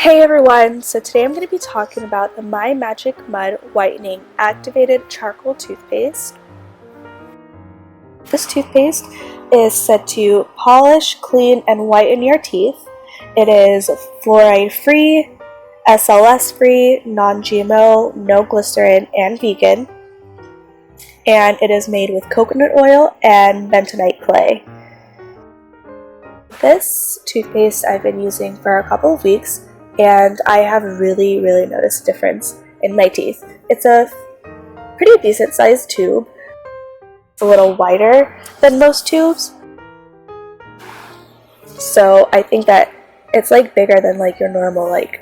Hey everyone! So today I'm going to be talking about the My Magic Mud Whitening Activated Charcoal Toothpaste. This toothpaste is said to polish, clean, and whiten your teeth. It is fluoride-free, SLS-free, non-GMO, no glycerin, and vegan. And it is made with coconut oil and bentonite clay. This toothpaste I've been using for a couple of weeks, and I have really noticed a difference in my teeth. It's a pretty decent sized tube. It's a little wider than most tubes, so I think that it's like bigger than like your normal like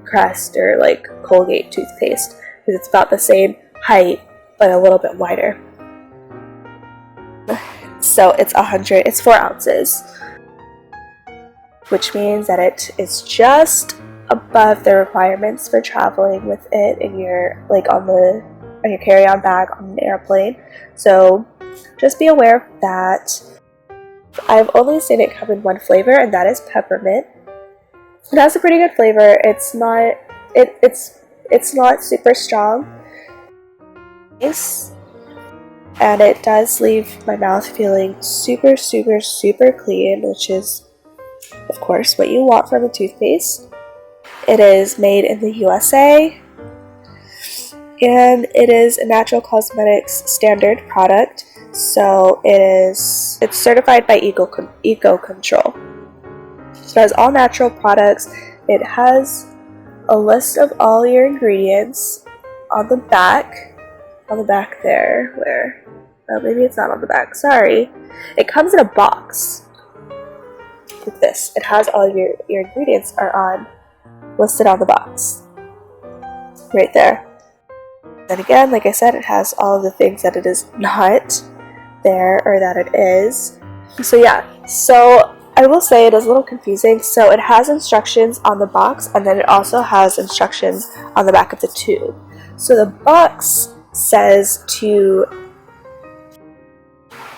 Crest or like Colgate toothpaste, because it's about the same height but a little bit wider. So it's 4 ounces, which means that it is just above the requirements for traveling with it in your on your carry-on bag on an airplane. So just be aware of that. I've only seen it come in one flavor, and that is peppermint. It has a pretty good flavor. It's not super strong. And it does leave my mouth feeling super clean, which is of course what you want from a toothpaste. It is made in the USA, and it is a natural cosmetics standard product, so it's certified by Eco Control. So it has all natural products. It has a list of all your ingredients on the back there, where maybe it's not on the back, sorry. It comes in a box with this. It has all your ingredients are listed on the box right there. Then again, like I said, it has all of the things that it is not there, or that it is. So yeah, so I will say it is a little confusing. So it has instructions on the box, and then it also has instructions on the back of the tube. So the box says to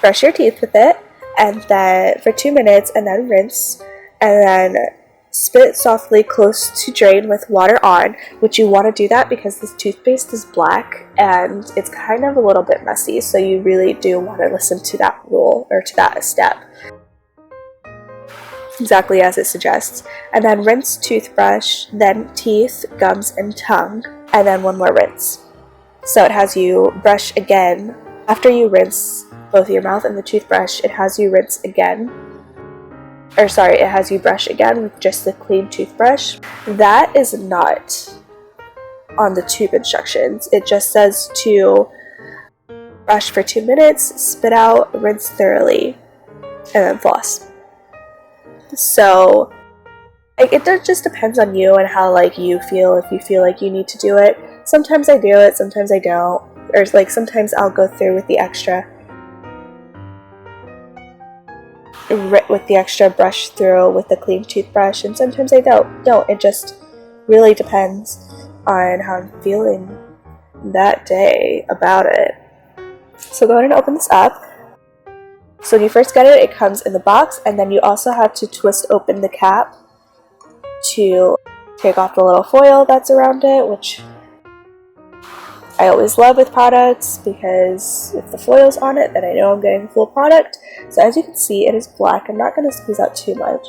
brush your teeth with it, and then for 2 minutes, and then rinse, and then spit softly close to drain with water on, which you want to do that because this toothpaste is black and it's kind of a little bit messy, so you really do want to listen to that rule, or to that step, exactly as it suggests. And then rinse toothbrush, then teeth, gums, and tongue, and then one more rinse. So it has you brush again after you rinse both your mouth and the toothbrush. It has you rinse again, or sorry, it has you brush again with just the clean toothbrush. That is not on the tube instructions. It just says to brush for 2 minutes, spit out, rinse thoroughly, and then floss. So it just depends on you and how you feel, if you feel like you need to do it. Sometimes I do it, sometimes I don't, or sometimes I'll go through with the extra brush through with the clean toothbrush, and sometimes I don't. It just really depends on how I'm feeling that day about it. So go ahead and open this up. So when you first get it, it comes in the box, and then you also have to twist open the cap to take off the little foil that's around it, which I always love with products, because if the foil's on it, then I know I'm getting the full product. So as you can see, it is black. I'm not going to squeeze out too much,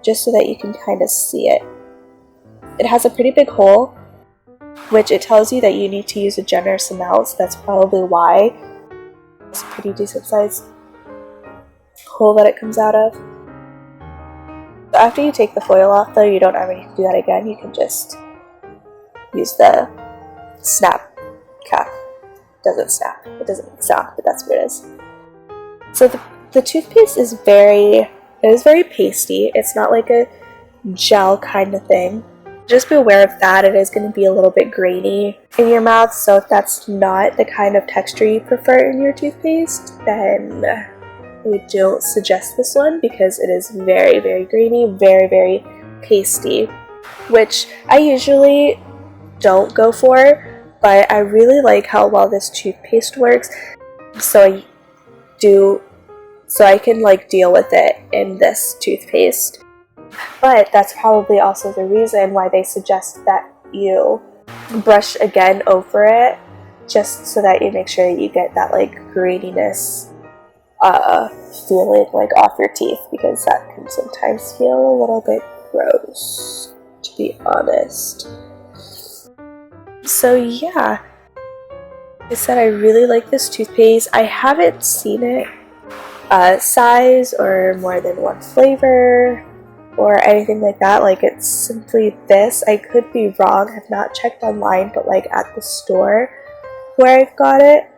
just so that you can kind of see it. It has a pretty big hole, which it tells you that you need to use a generous amount, so that's probably why it's a pretty decent sized hole that it comes out of. So after you take the foil off, though, you don't ever need to do that again. You can just use the snap cap. It doesn't snap, but that's what it is. So the toothpaste is very pasty. It's not like a gel kind of thing. Just be aware of that. It is going to be a little bit grainy in your mouth, so if that's not the kind of texture you prefer in your toothpaste, then we don't suggest this one, because it is very grainy, very pasty, which I usually don't go for. But I really like how well this toothpaste works, so I can deal with it in this toothpaste. But that's probably also the reason why they suggest that you brush again over it, just so that you make sure that you get that like graininess feeling like off your teeth, because that can sometimes feel a little bit gross, to be honest. So yeah, like I said, I really like this toothpaste. I haven't seen it size or more than one flavor or anything like that. Like, it's simply this. I could be wrong, have not checked online, but like at the store where I've got it,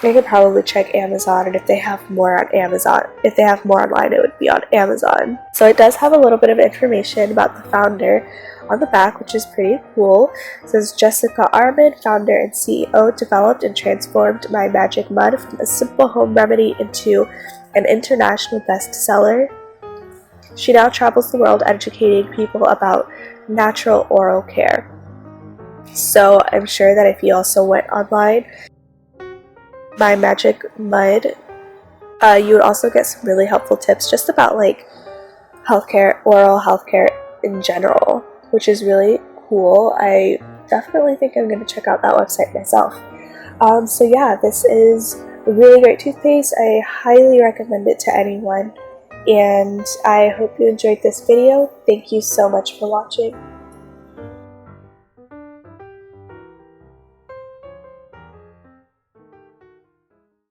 I could probably check Amazon, and if they have more on Amazon, if they have more online, it would be on Amazon. So it does have a little bit of information about the founder on the back, which is pretty cool. It says, Jessica Arman, founder and CEO, developed and transformed My Magic Mud from a simple home remedy into an international bestseller. She now travels the world educating people about natural oral care. So I'm sure that if you also went online, My Magic Mud, you would also get some really helpful tips just about like healthcare, oral healthcare in general, which is really cool. I definitely think I'm going to check out that website myself. So yeah, this is a really great toothpaste. I highly recommend it to anyone, and I hope you enjoyed this video. Thank you so much for watching.